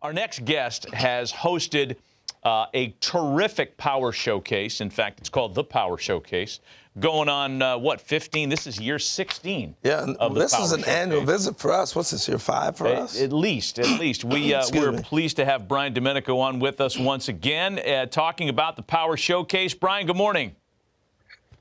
Our next guest has hosted a terrific power showcase. In fact, it's called the Power Showcase. Going on, 15? This is year 16. Yeah, of the this Power is an Showcase. annual visit for us. What's this, year 5 for us? At least. We're pleased to have Brian Domenico on with us once again, talking about the Power Showcase. Brian, good morning.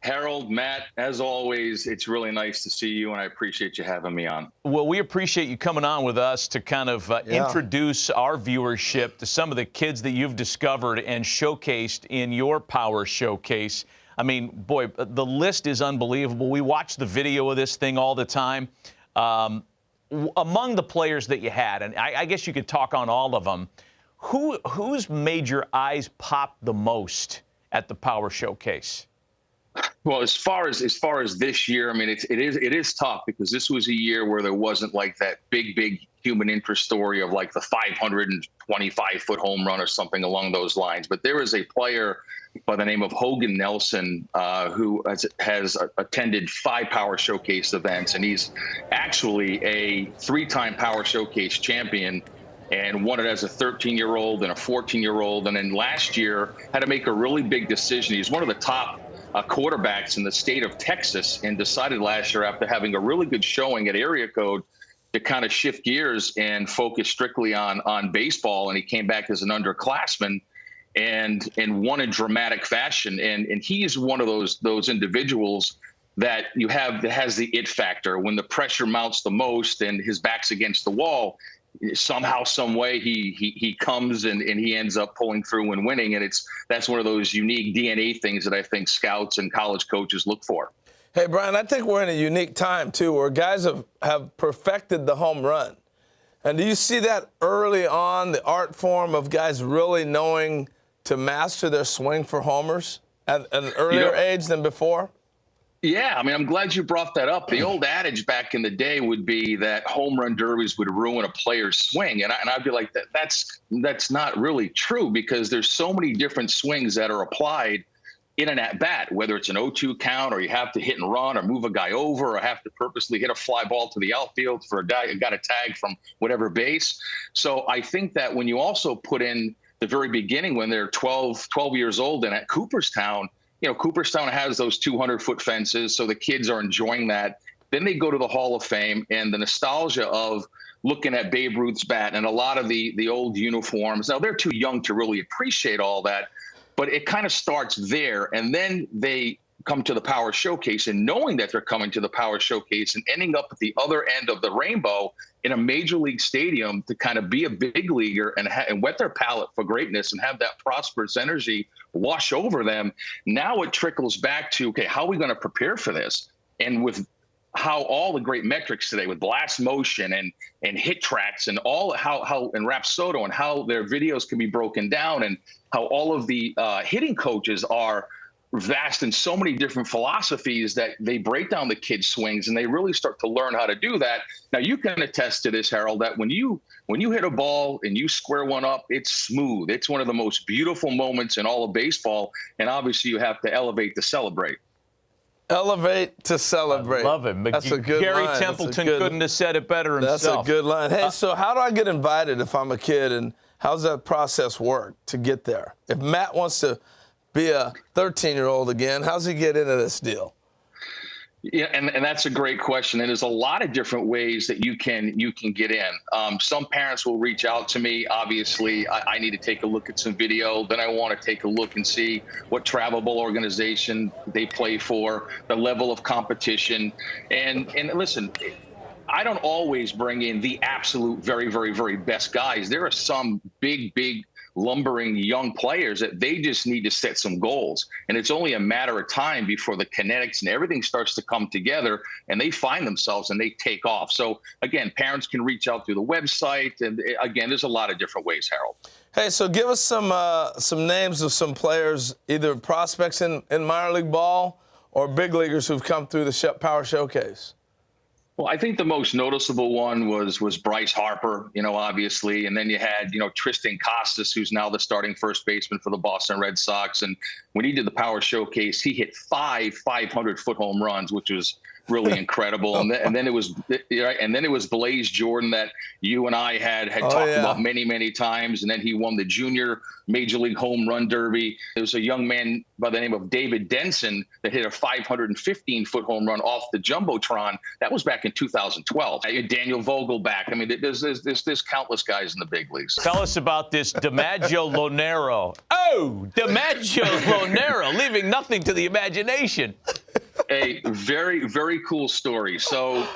Harold, Matt, as always, it's really nice to see you, and I appreciate you having me on. Well, we appreciate you coming on with us to kind of introduce our viewership to some of the kids that you've discovered and showcased in your Power Showcase. I mean, boy, the list is unbelievable. We watch the video of this thing all the time. Among the players that you had, and I guess you could talk on all of them, who's made your eyes pop the most at the Power Showcase? Well, as far as this year, I mean, it is tough because this was a year where there wasn't like that big human interest story of like the 525-foot home run or something along those lines. But there is a player by the name of Hogan Nelson who has attended 5 Power Showcase events, and he's actually a 3-time Power Showcase champion and won it as a 13-year-old and a 14-year-old. And then last year had to make a really big decision. He's one of the top quarterbacks in the state of Texas, and decided last year, after having a really good showing at area code, to kind of shift gears and focus strictly on baseball. And he came back as an underclassman and won in dramatic fashion. And he is one of those individuals that you have that has the it factor. When the pressure mounts the most and his back's against the wall, somehow, some way, he comes and he ends up pulling through and winning. And that's one of those unique DNA things that I think scouts and college coaches look for. Hey, Brian, I think we're in a unique time, too, where guys have perfected the home run. And do you see that early on, the art form of guys really knowing to master their swing for homers at an earlier age than before? Yeah, I mean, I'm glad you brought that up. The old adage back in the day would be that home run derbies would ruin a player's swing. And I'd be like, that's not really true, because there's so many different swings that are applied in an at-bat, whether it's an 0-2 count, or you have to hit and run, or move a guy over, or have to purposely hit a fly ball to the outfield for a guy who got a tag from whatever base. So I think that when you also put in the very beginning, when they're 12 years old and at Cooperstown, Cooperstown has those 200-foot fences, so the kids are enjoying that. Then they go to the Hall of Fame, and the nostalgia of looking at Babe Ruth's bat and a lot of the old uniforms. Now, they're too young to really appreciate all that, but it kind of starts there. And then they come to the Power Showcase, and knowing that they're coming to the Power Showcase and ending up at the other end of the rainbow in a major league stadium to kind of be a big leaguer and whet their palate for greatness and have that prosperous energy wash over them. Now it trickles back to, okay, how are we going to prepare for this? And with how all the great metrics today with blast motion and hit tracks and all how and Rapsodo and how their videos can be broken down, and how all of the hitting coaches are vast in so many different philosophies that they break down the kids' swings, and they really start to learn how to do that. Now, you can attest to this, Harold, that when you hit a ball and you square one up, it's smooth. It's one of the most beautiful moments in all of baseball, and obviously you have to elevate to celebrate. Elevate to celebrate. I love it. That's a good Gary line. Templeton couldn't have said it better himself. That's a good line. Hey, so how do I get invited if I'm a kid, and how's that process work to get there? If Matt wants to be a 13-year-old again, how's he get into this deal? Yeah, and that's a great question. And there's a lot of different ways that you can get in. Some parents will reach out to me. Obviously, I need to take a look at some video. Then I want to take a look and see what travelable organization they play for, the level of competition. And listen, I don't always bring in the absolute very, very, very best guys. There are some big lumbering young players that they just need to set some goals. And it's only a matter of time before the kinetics and everything starts to come together, and they find themselves and they take off. So again, parents can reach out through the website. And again, there's a lot of different ways, Harold. Hey, so give us some names of some players, either prospects in minor league ball or big leaguers who've come through the Power Showcase. Well, I think the most noticeable one was Bryce Harper, obviously. And then you had, Tristan Costas, who's now the starting first baseman for the Boston Red Sox. And when he did the Power Showcase, he hit 5 500-foot home runs, which was really incredible. And then it was right, and then it was Blaze Jordan that you and I had talked about many times. And then he won the junior Major League Home Run Derby. There was a young man by the name of David Denson that hit a 515-foot home run off the jumbotron. That was back in 2012. Daniel Vogelback. I mean, there's countless guys in the big leagues. Tell us about this DiMaggio Lonero. Oh, DiMaggio Lonero, leaving nothing to the imagination. A very, very cool story. So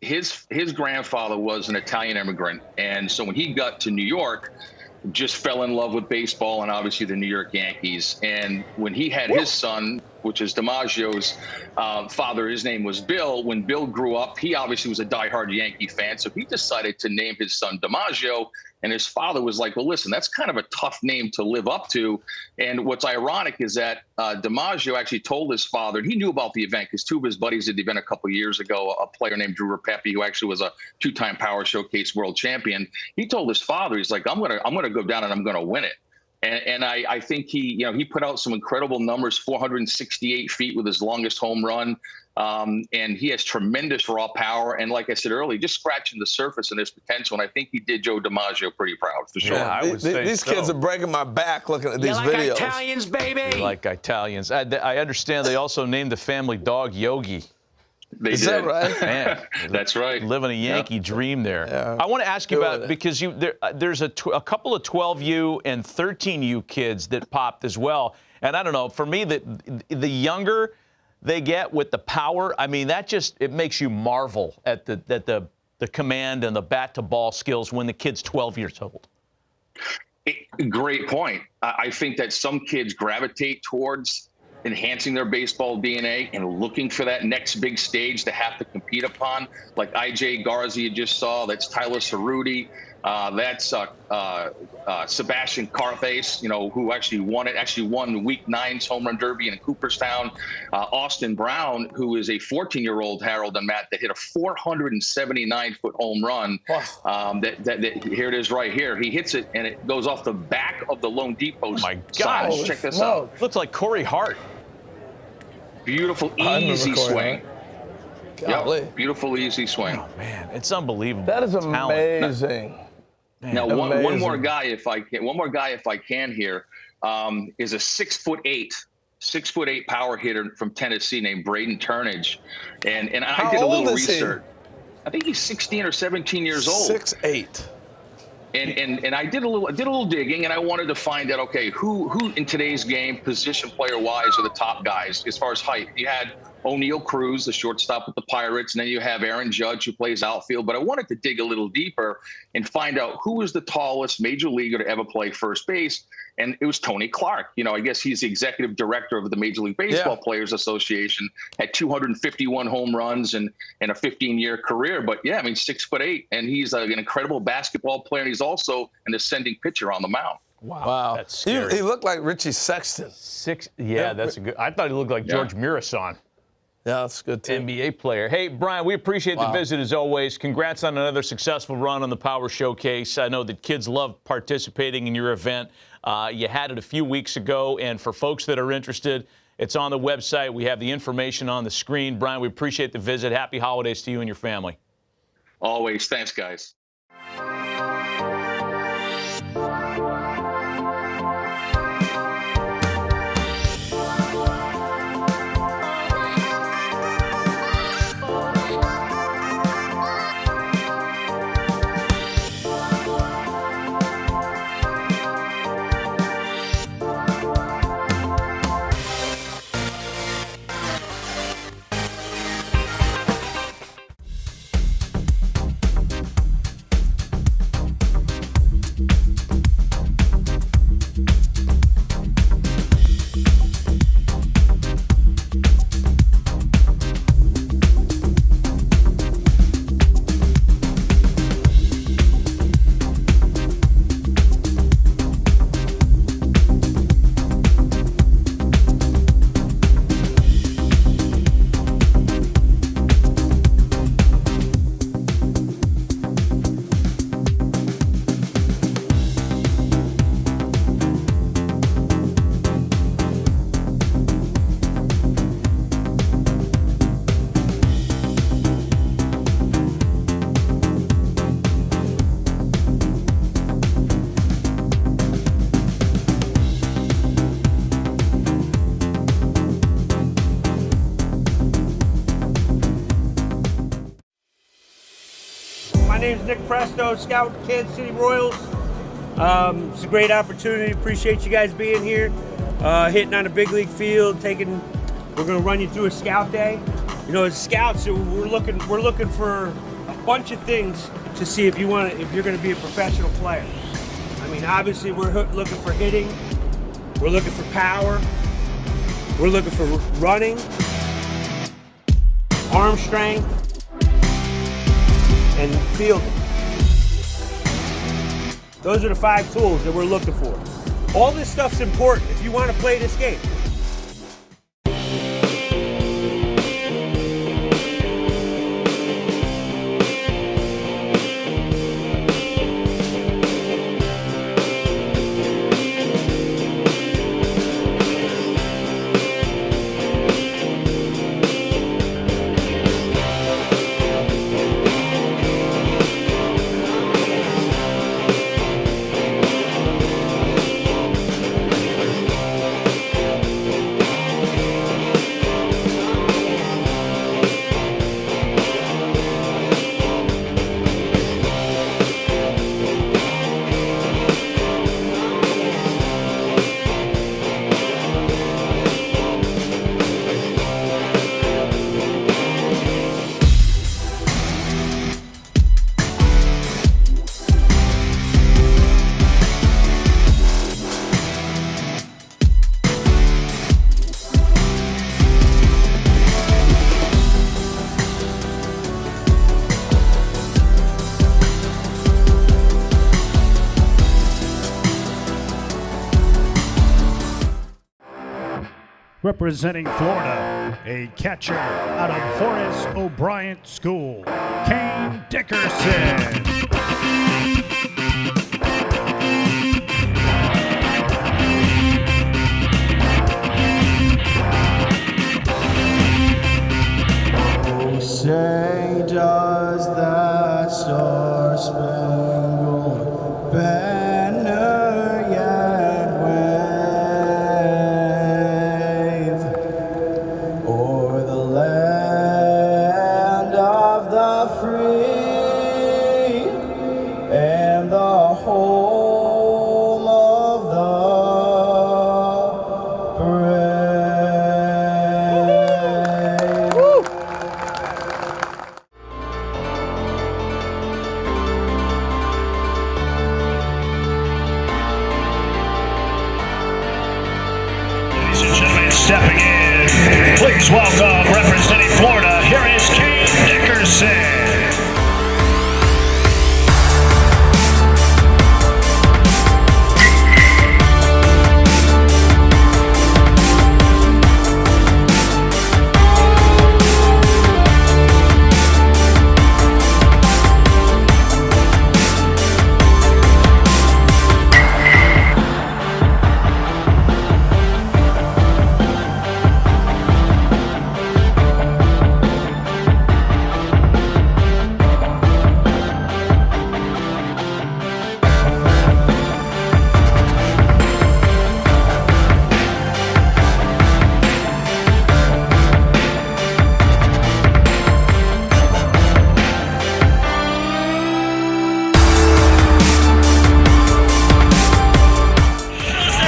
his grandfather was an Italian immigrant. And so when he got to New York, just fell in love with baseball and obviously the New York Yankees. And when he had his son, which is DiMaggio's father, his name was Bill. When Bill grew up, he obviously was a diehard Yankee fan. So he decided to name his son DiMaggio. And his father was like, well, listen, that's kind of a tough name to live up to. And what's ironic is that DiMaggio actually told his father, and he knew about the event because two of his buddies did the event a couple of years ago, a player named Drew Rapepi, who actually was a two-time Power Showcase world champion. He told his father, he's like, I'm gonna go down and I'm gonna win it. And I think he put out some incredible numbers, 468 feet with his longest home run. And he has tremendous raw power. And like I said earlier, just scratching the surface and his potential. And I think he did Joe DiMaggio pretty proud, for sure. Yeah, I would say these kids are breaking my back looking at these videos. Italians, baby. You like Italians. I understand they also named the family dog Yogi. Is that right? Man, that's right. Living a Yankee dream there. Yeah. I want to ask you about, because there's a couple of 12U and 13U kids that popped as well. And I don't know, for me, the younger they get with the power, I mean, it makes you marvel at the command and the bat to ball skills when the kid's 12 years old. Great point. I think that some kids gravitate towards enhancing their baseball DNA and looking for that next big stage to have to compete upon, like IJ Garza you just saw. That's Tyler Cerruti. That's Sebastian Carthace, who actually won Week 9's Home Run Derby in Cooperstown. Austin Brown, who is a 14-year-old, Harold and Matt, that hit a 479-foot home run. Wow. Here it is right here. He hits it, and it goes off the back of the loanDepot side. Check this out. Looks like Corey Hart. Beautiful, easy swing. Yep. Beautiful, easy swing. Oh, man, it's unbelievable. That is amazing. Now, one more guy, if I can here, is a 6'8" power hitter from Tennessee named Braden Turnage, and I did a little research. I think he's 16 or 17 years old. 6'8". And I did a little digging, and I wanted to find out, okay, who in today's game, position player wise, are the top guys as far as height. You had O'Neal Cruz, the shortstop with the Pirates, and then you have Aaron Judge, who plays outfield. But I wanted to dig a little deeper and find out who was the tallest major leaguer to ever play first base. And it was Tony Clark. I guess he's the executive director of the Major League Baseball Players Association, had 251 home runs and a 15-year career. But, 6'8", and he's an incredible basketball player. And he's also an ascending pitcher on the mound. Wow. That's scary. He looked like Richie Sexton. That's a good. I thought he looked like George Mirasan. Yeah, that's good, too. NBA player. Hey, Brian, we appreciate the visit as always. Congrats on another successful run on the Power Showcase. I know that kids love participating in your event. You had it a few weeks ago, and for folks that are interested, it's on the website. We have the information on the screen. Brian, we appreciate the visit. Happy holidays to you and your family. Always. Thanks, guys. name's Nick Presto, scout Kansas City Royals. It's a great opportunity. Appreciate you guys being here, hitting on a big league field. We're going to run you through a scout day. You know, as scouts, we're looking for a bunch of things to see if you're going to be a professional player. I mean, obviously, we're looking for hitting. We're looking for power. We're looking for running, arm strength, and fielding. Those are the 5 tools that we're looking for. All this stuff's important if you want to play this game. Representing Florida, a catcher out of Horace O'Brien School, Kaine Dickerson. Oh, say does that star-spangled banner yet wave o'er the land of the free and the home of the brave. Woo! Ladies and gentlemen, stepping in, please welcome, representing Florida, here is Kaine Dickerson.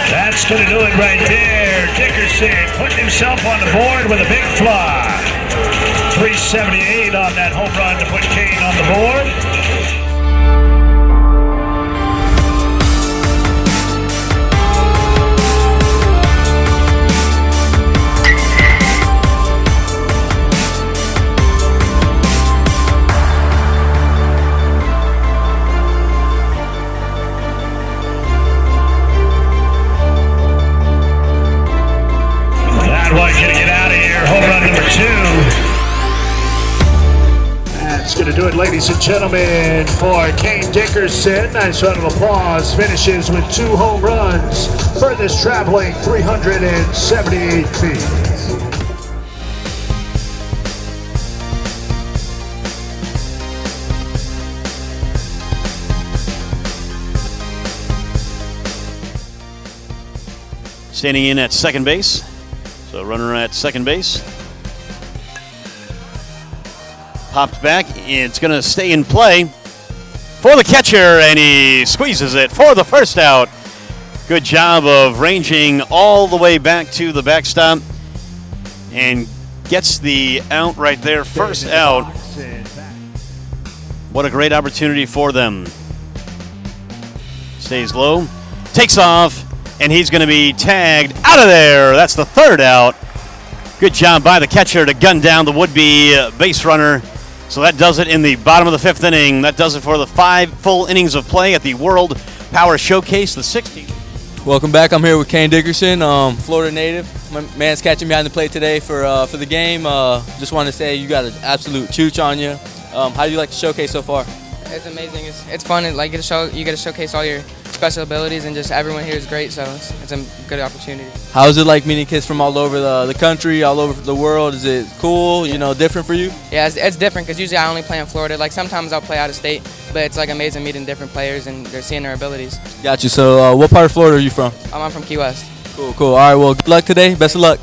That's going to do it right there. Dickerson putting himself on the board with a big fly. 378 on that home run to put Kaine on the board. That one going to get out of here. Home run number 2. That's going to do it, ladies and gentlemen, for Kaine Dickerson. Nice round of applause. Finishes with 2 home runs. Furthest traveling 378 feet. Standing in at second base. So runner at second base. Popped back. It's going to stay in play. for the catcher, and he squeezes it for the first out. Good job of ranging all the way back to the backstop and gets the out right there, first out. What a great opportunity for them. Stays low, takes off, and he's going to be tagged out of there. That's the third out. Good job by the catcher to gun down the would-be base runner. So that does it in the bottom of the 5th inning. That does it for the 5 full innings of play at the World Power Showcase, the 16th. Welcome back. I'm here with Kaine Dickerson, Florida native. My man's catching behind the plate today for the game. Just wanted to say you got an absolute chooch on you. How do you like the showcase so far? It's amazing. It's fun. You get to showcase all your special abilities, and just everyone here is great. So it's a good opportunity. How is it like meeting kids from all over the country, all over the world? Is it cool? You know, different for you? Yeah, it's different because usually I only play in Florida. Like sometimes I'll play out of state, but it's like amazing meeting different players and they're seeing their abilities. Got you. So what part of Florida are you from? I'm from Key West. Cool, cool. All right, well, good luck today. Best of luck.